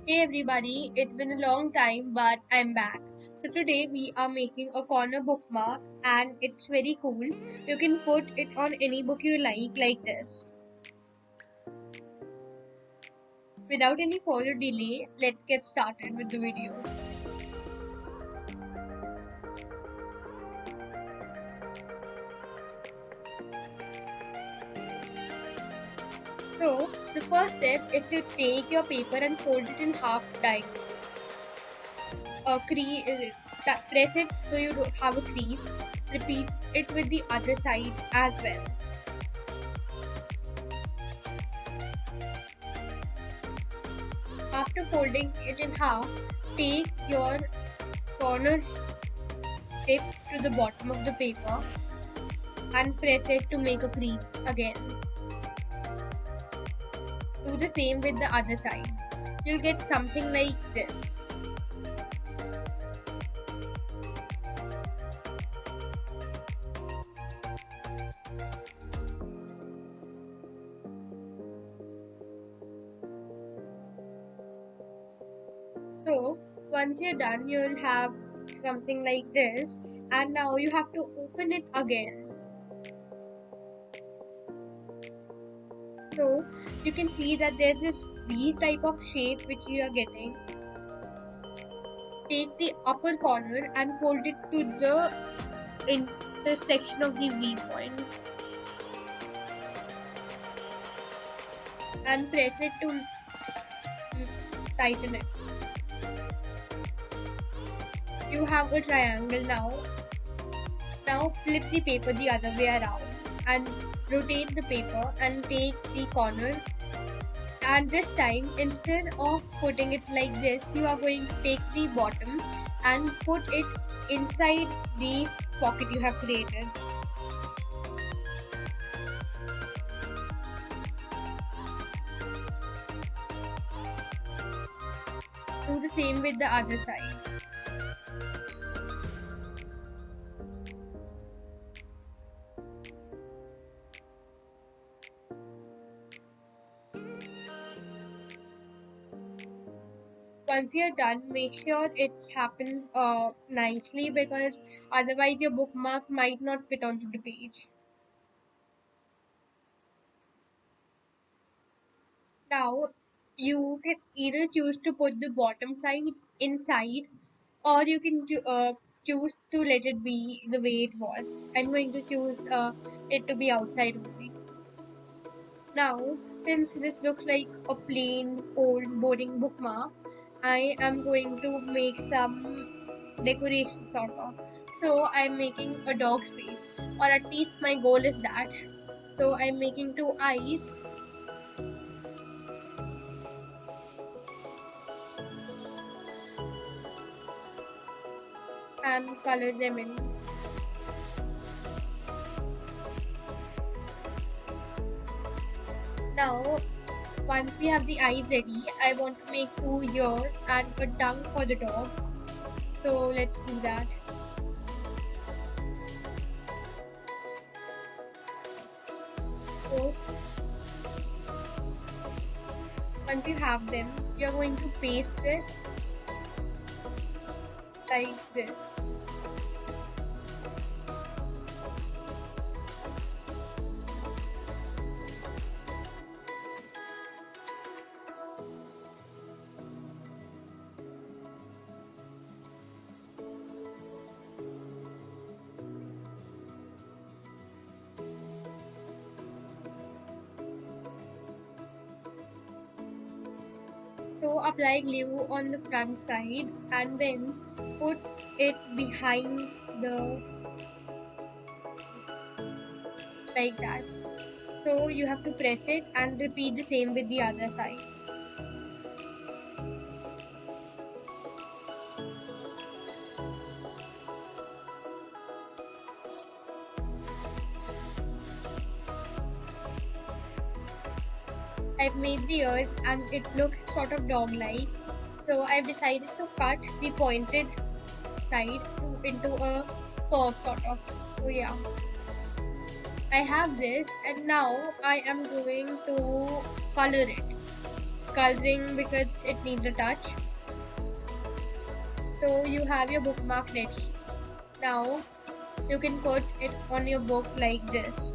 Hey everybody, it's been a long time but I'm back. So today we are making a corner bookmark and it's very cool. You can put it on any book you like this. Without any further delay, let's get started with the video. So the first step is to take your paper and fold it in half diagonally. Press it so you don't have a crease. Repeat it with the other side as well. After folding it in half, take your corner tip to the bottom of the paper and press it to make a crease again. Do the same with the other side. You'll get something like this. So once you're done, you'll have something like this, and now you have to open it again. So you can see that there's this V type of shape which you are getting. Take the upper corner and fold it to the intersection of the V point and press it to tighten it. You have a triangle now. Now flip the paper the other way around and rotate the paper and take the corner, and this time instead of putting it like this, you are going to take the bottom and put it inside the pocket you have created. Do the same with the other side. Once you're done, make sure it's happened nicely, because otherwise your bookmark might not fit onto the page. Now you can either choose to put the bottom side inside, or you can choose to let it be the way it was. I'm going to choose it to be outside only. Now, since this looks like a plain old boring bookmark, I am going to make some decoration sort of. So I'm making a dog's face, or at least my goal is that. So I'm making two eyes and color them in. Now, once we have the eyes ready, I want to make two ears and a tongue for the dog. So let's do that. So once you have them, you're going to paste it like this. So apply glue on the front side and then put it behind the, like that. So you have to press it and repeat the same with the other side. I've made the ears and it looks sort of dog-like. So I've decided to cut the pointed side into a curve sort of. So yeah, I have this, and now I am going to color it. coloring because it needs a touch. So you have your bookmark ready. Now you can put it on your book like this.